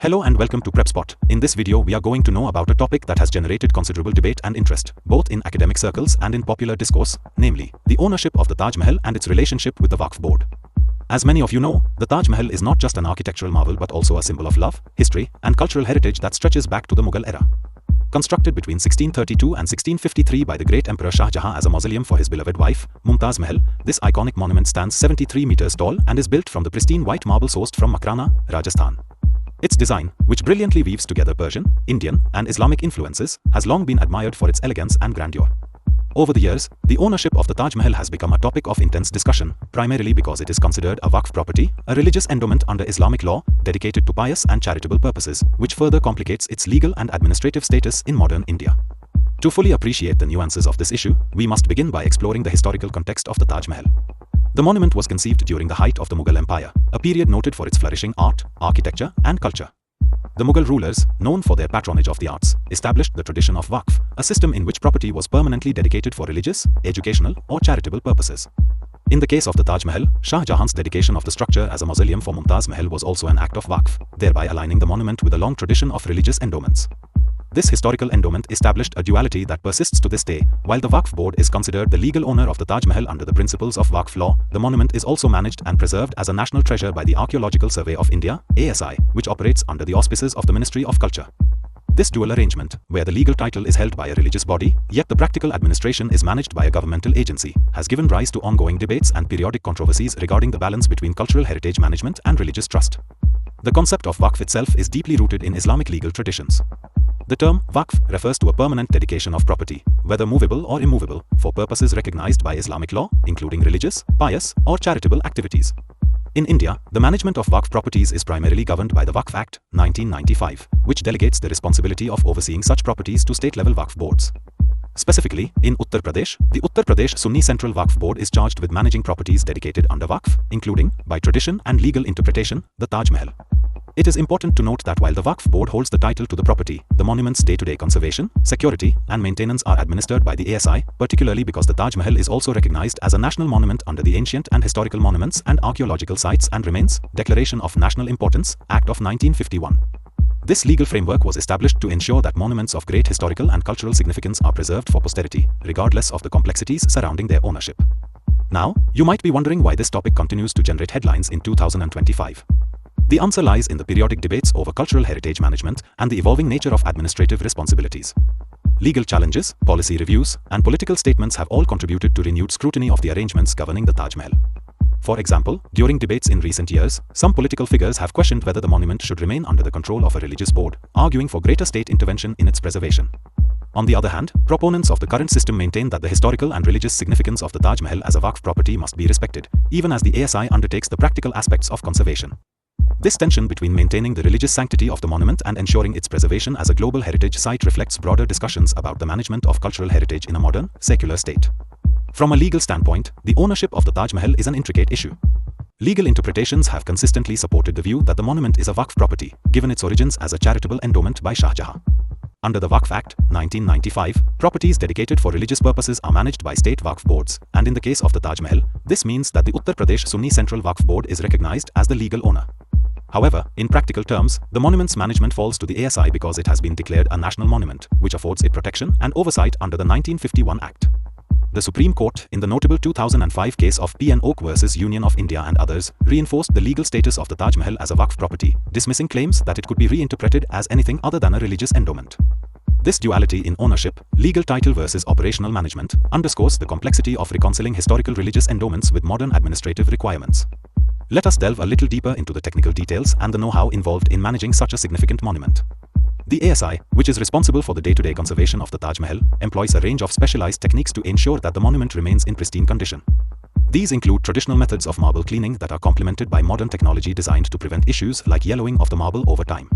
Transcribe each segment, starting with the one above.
Hello and welcome to Prepspot. In this video we are going to know about a topic that has generated considerable debate and interest, both in academic circles and in popular discourse, namely, the ownership of the Taj Mahal and its relationship with the Waqf board. As many of you know, the Taj Mahal is not just an architectural marvel but also a symbol of love, history, and cultural heritage that stretches back to the Mughal era. Constructed between 1632 and 1653 by the great Emperor Shah Jahan as a mausoleum for his beloved wife, Taj Mahal, this iconic monument stands 73 meters tall and is built from the pristine white marble sourced from Makrana, Rajasthan. Its design, which brilliantly weaves together Persian, Indian, and Islamic influences, has long been admired for its elegance and grandeur. Over the years, the ownership of the Taj Mahal has become a topic of intense discussion, primarily because it is considered a Waqf property, a religious endowment under Islamic law, dedicated to pious and charitable purposes, which further complicates its legal and administrative status in modern India. To fully appreciate the nuances of this issue, we must begin by exploring the historical context of the Taj Mahal. The monument was conceived during the height of the Mughal Empire, a period noted for its flourishing art, architecture, and culture. The Mughal rulers, known for their patronage of the arts, established the tradition of Waqf, a system in which property was permanently dedicated for religious, educational, or charitable purposes. In the case of the Taj Mahal, Shah Jahan's dedication of the structure as a mausoleum for Taj Mahal was also an act of Waqf, thereby aligning the monument with a long tradition of religious endowments. This historical endowment established a duality that persists to this day. While the Waqf board is considered the legal owner of the Taj Mahal under the principles of Waqf law, the monument is also managed and preserved as a national treasure by the Archaeological Survey of India, ASI, which operates under the auspices of the Ministry of Culture. This dual arrangement, where the legal title is held by a religious body, yet the practical administration is managed by a governmental agency, has given rise to ongoing debates and periodic controversies regarding the balance between cultural heritage management and religious trust. The concept of Waqf itself is deeply rooted in Islamic legal traditions. The term Waqf refers to a permanent dedication of property, whether movable or immovable, for purposes recognized by Islamic law, including religious, pious, or charitable activities. In India, the management of Waqf properties is primarily governed by the Waqf Act, 1995, which delegates the responsibility of overseeing such properties to state-level Waqf boards. Specifically, in Uttar Pradesh, the Uttar Pradesh Sunni Central Waqf Board is charged with managing properties dedicated under Waqf, including, by tradition and legal interpretation, the Taj Mahal. It is important to note that while the Waqf board holds the title to the property, the monument's day-to-day conservation, security, and maintenance are administered by the ASI, particularly because the Taj Mahal is also recognized as a national monument under the Ancient and Historical Monuments and Archaeological Sites and Remains Declaration of National Importance, Act of 1951. This legal framework was established to ensure that monuments of great historical and cultural significance are preserved for posterity, regardless of the complexities surrounding their ownership. Now, you might be wondering why this topic continues to generate headlines in 2025. The answer lies in the periodic debates over cultural heritage management and the evolving nature of administrative responsibilities. Legal challenges, policy reviews, and political statements have all contributed to renewed scrutiny of the arrangements governing the Taj Mahal. For example, during debates in recent years, some political figures have questioned whether the monument should remain under the control of a religious board, arguing for greater state intervention in its preservation. On the other hand, proponents of the current system maintain that the historical and religious significance of the Taj Mahal as a Waqf property must be respected, even as the ASI undertakes the practical aspects of conservation. This tension between maintaining the religious sanctity of the monument and ensuring its preservation as a global heritage site reflects broader discussions about the management of cultural heritage in a modern, secular state. From a legal standpoint, the ownership of the Taj Mahal is an intricate issue. Legal interpretations have consistently supported the view that the monument is a Waqf property, given its origins as a charitable endowment by Shah Jahan. Under the Waqf Act, 1995, properties dedicated for religious purposes are managed by state Waqf boards, and in the case of the Taj Mahal, this means that the Uttar Pradesh Sunni Central Waqf Board is recognized as the legal owner. However, in practical terms, the monument's management falls to the ASI because it has been declared a national monument, which affords it protection and oversight under the 1951 Act. The Supreme Court, in the notable 2005 case of P. N. Oak vs. Union of India and others, reinforced the legal status of the Taj Mahal as a Waqf property, dismissing claims that it could be reinterpreted as anything other than a religious endowment. This duality in ownership, legal title versus operational management, underscores the complexity of reconciling historical religious endowments with modern administrative requirements. Let us delve a little deeper into the technical details and the know-how involved in managing such a significant monument. The ASI, which is responsible for the day-to-day conservation of the Taj Mahal, employs a range of specialized techniques to ensure that the monument remains in pristine condition. These include traditional methods of marble cleaning that are complemented by modern technology designed to prevent issues like yellowing of the marble over time.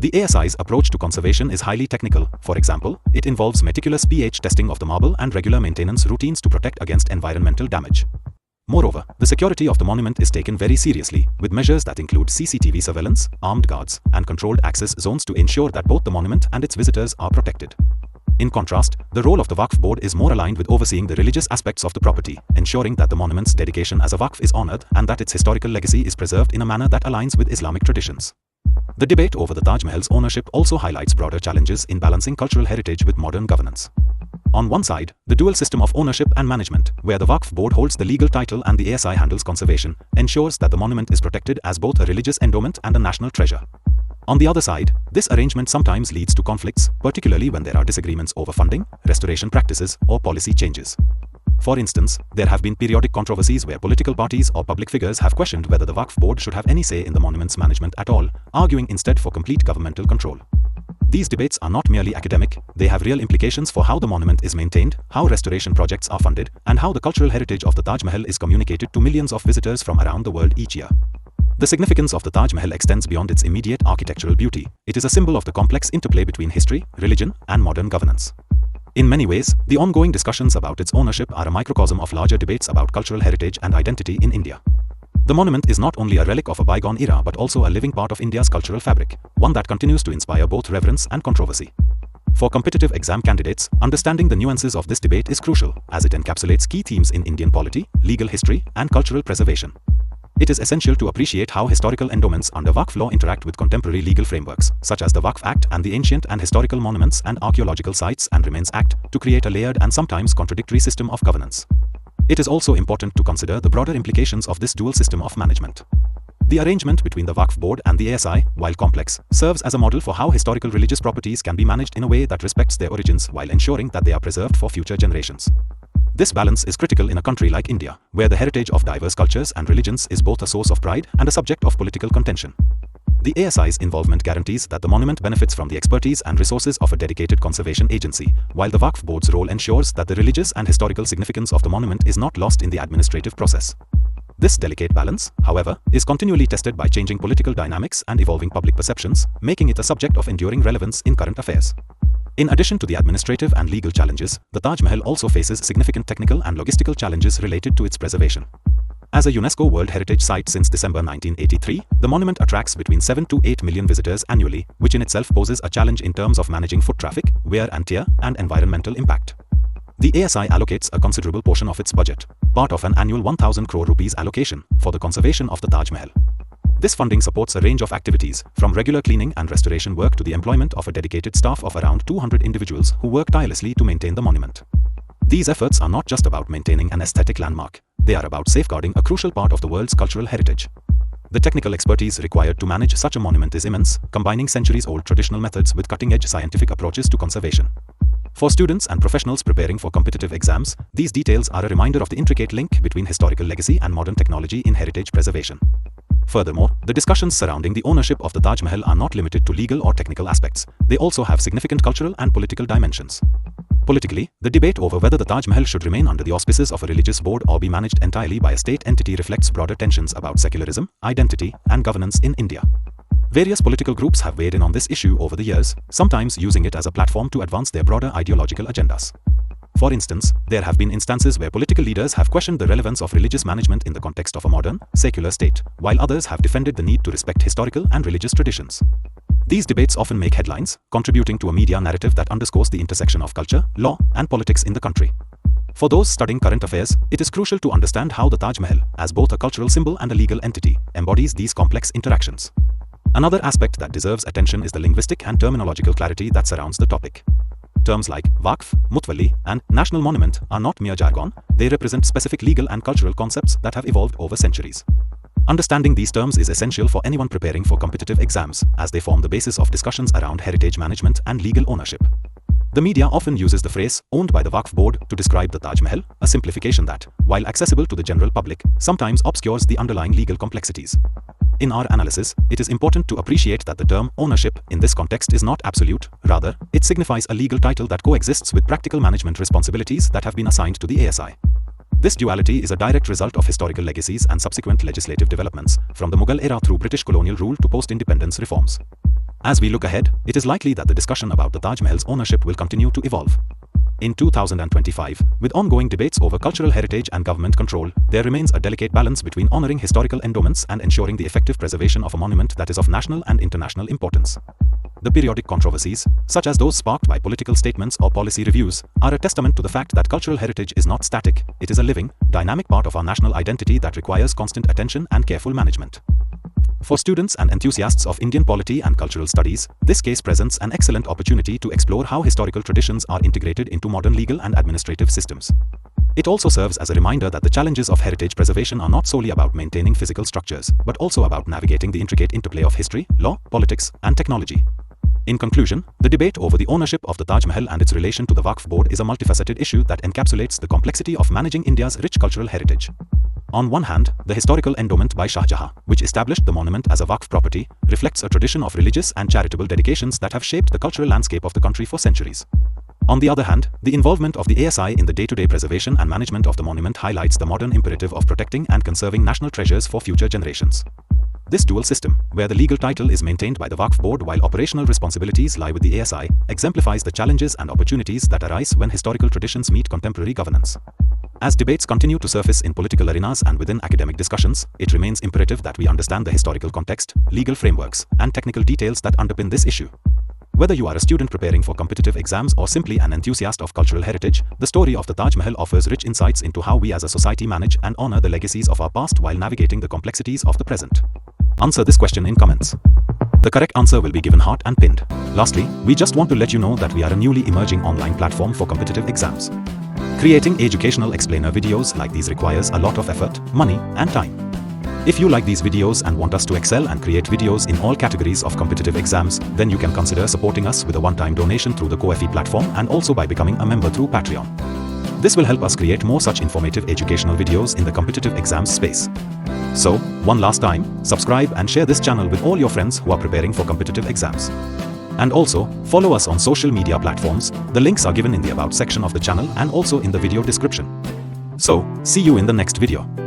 The ASI's approach to conservation is highly technical. For example, it involves meticulous pH testing of the marble and regular maintenance routines to protect against environmental damage. Moreover, the security of the monument is taken very seriously, with measures that include CCTV surveillance, armed guards, and controlled access zones to ensure that both the monument and its visitors are protected. In contrast, the role of the Waqf board is more aligned with overseeing the religious aspects of the property, ensuring that the monument's dedication as a Waqf is honored and that its historical legacy is preserved in a manner that aligns with Islamic traditions. The debate over the Taj Mahal's ownership also highlights broader challenges in balancing cultural heritage with modern governance. On one side, the dual system of ownership and management, where the Waqf board holds the legal title and the ASI handles conservation, ensures that the monument is protected as both a religious endowment and a national treasure. On the other side, this arrangement sometimes leads to conflicts, particularly when there are disagreements over funding, restoration practices, or policy changes. For instance, there have been periodic controversies where political parties or public figures have questioned whether the Waqf board should have any say in the monument's management at all, arguing instead for complete governmental control. These debates are not merely academic, they have real implications for how the monument is maintained, how restoration projects are funded, and how the cultural heritage of the Taj Mahal is communicated to millions of visitors from around the world each year. The significance of the Taj Mahal extends beyond its immediate architectural beauty. It is a symbol of the complex interplay between history, religion, and modern governance. In many ways, the ongoing discussions about its ownership are a microcosm of larger debates about cultural heritage and identity in India. The monument is not only a relic of a bygone era but also a living part of India's cultural fabric, one that continues to inspire both reverence and controversy. For competitive exam candidates, understanding the nuances of this debate is crucial, as it encapsulates key themes in Indian polity, legal history, and cultural preservation. It is essential to appreciate how historical endowments under Waqf law interact with contemporary legal frameworks, such as the Waqf Act and the Ancient and Historical Monuments and Archaeological Sites and Remains Act, to create a layered and sometimes contradictory system of governance. It is also important to consider the broader implications of this dual system of management. The arrangement between the Waqf board and the ASI, while complex, serves as a model for how historical religious properties can be managed in a way that respects their origins while ensuring that they are preserved for future generations. This balance is critical in a country like India, where the heritage of diverse cultures and religions is both a source of pride and a subject of political contention. The ASI's involvement guarantees that the monument benefits from the expertise and resources of a dedicated conservation agency, while the Waqf board's role ensures that the religious and historical significance of the monument is not lost in the administrative process. This delicate balance, however, is continually tested by changing political dynamics and evolving public perceptions, making it a subject of enduring relevance in current affairs. In addition to the administrative and legal challenges, the Taj Mahal also faces significant technical and logistical challenges related to its preservation. As a UNESCO World Heritage Site since December 1983, the monument attracts between 7 to 8 million visitors annually, which in itself poses a challenge in terms of managing foot traffic, wear and tear, and environmental impact. The ASI allocates a considerable portion of its budget, part of an annual 1,000 crore rupees allocation, for the conservation of the Taj Mahal. This funding supports a range of activities, from regular cleaning and restoration work to the employment of a dedicated staff of around 200 individuals who work tirelessly to maintain the monument. These efforts are not just about maintaining an aesthetic landmark, they are about safeguarding a crucial part of the world's cultural heritage. The technical expertise required to manage such a monument is immense, combining centuries-old traditional methods with cutting-edge scientific approaches to conservation. For students and professionals preparing for competitive exams, these details are a reminder of the intricate link between historical legacy and modern technology in heritage preservation. Furthermore, the discussions surrounding the ownership of the Taj Mahal are not limited to legal or technical aspects, they also have significant cultural and political dimensions. Politically, the debate over whether the Taj Mahal should remain under the auspices of a religious board or be managed entirely by a state entity reflects broader tensions about secularism, identity, and governance in India. Various political groups have weighed in on this issue over the years, sometimes using it as a platform to advance their broader ideological agendas. For instance, there have been instances where political leaders have questioned the relevance of religious management in the context of a modern, secular state, while others have defended the need to respect historical and religious traditions. These debates often make headlines, contributing to a media narrative that underscores the intersection of culture, law, and politics in the country. For those studying current affairs, it is crucial to understand how the Taj Mahal, as both a cultural symbol and a legal entity, embodies these complex interactions. Another aspect that deserves attention is the linguistic and terminological clarity that surrounds the topic. Terms like Waqf, Mutawalli, and national monument are not mere jargon, they represent specific legal and cultural concepts that have evolved over centuries. Understanding these terms is essential for anyone preparing for competitive exams, as they form the basis of discussions around heritage management and legal ownership. The media often uses the phrase, owned by the Waqf board, to describe the Taj Mahal, a simplification that, while accessible to the general public, sometimes obscures the underlying legal complexities. In our analysis, it is important to appreciate that the term ownership in this context is not absolute, rather, it signifies a legal title that coexists with practical management responsibilities that have been assigned to the ASI. This duality is a direct result of historical legacies and subsequent legislative developments, from the Mughal era through British colonial rule to post-independence reforms. As we look ahead, it is likely that the discussion about the Taj Mahal's ownership will continue to evolve. In 2025, with ongoing debates over cultural heritage and government control, there remains a delicate balance between honoring historical endowments and ensuring the effective preservation of a monument that is of national and international importance. The periodic controversies, such as those sparked by political statements or policy reviews, are a testament to the fact that cultural heritage is not static, it is a living, dynamic part of our national identity that requires constant attention and careful management. For students and enthusiasts of Indian polity and cultural studies, this case presents an excellent opportunity to explore how historical traditions are integrated into modern legal and administrative systems. It also serves as a reminder that the challenges of heritage preservation are not solely about maintaining physical structures, but also about navigating the intricate interplay of history, law, politics, and technology. In conclusion, the debate over the ownership of the Taj Mahal and its relation to the Waqf board is a multifaceted issue that encapsulates the complexity of managing India's rich cultural heritage. On one hand, the historical endowment by Shah Jahan, which established the monument as a Waqf property, reflects a tradition of religious and charitable dedications that have shaped the cultural landscape of the country for centuries. On the other hand, the involvement of the ASI in the day-to-day preservation and management of the monument highlights the modern imperative of protecting and conserving national treasures for future generations. This dual system, where the legal title is maintained by the Waqf board while operational responsibilities lie with the ASI, exemplifies the challenges and opportunities that arise when historical traditions meet contemporary governance. As debates continue to surface in political arenas and within academic discussions, it remains imperative that we understand the historical context, legal frameworks, and technical details that underpin this issue. Whether you are a student preparing for competitive exams or simply an enthusiast of cultural heritage, the story of the Taj Mahal offers rich insights into how we as a society manage and honor the legacies of our past while navigating the complexities of the present. Answer this question in comments. The correct answer will be given heart and pinned. Lastly, we just want to let you know that we are a newly emerging online platform for competitive exams. Creating educational explainer videos like these requires a lot of effort, money, and time. If you like these videos and want us to excel and create videos in all categories of competitive exams, then you can consider supporting us with a one-time donation through the Ko-fi platform and also by becoming a member through Patreon. This will help us create more such informative educational videos in the competitive exams space. So, one last time, subscribe and share this channel with all your friends who are preparing for competitive exams. And also, follow us on social media platforms. The links are given in the About section of the channel and also in the video description. So, see you in the next video.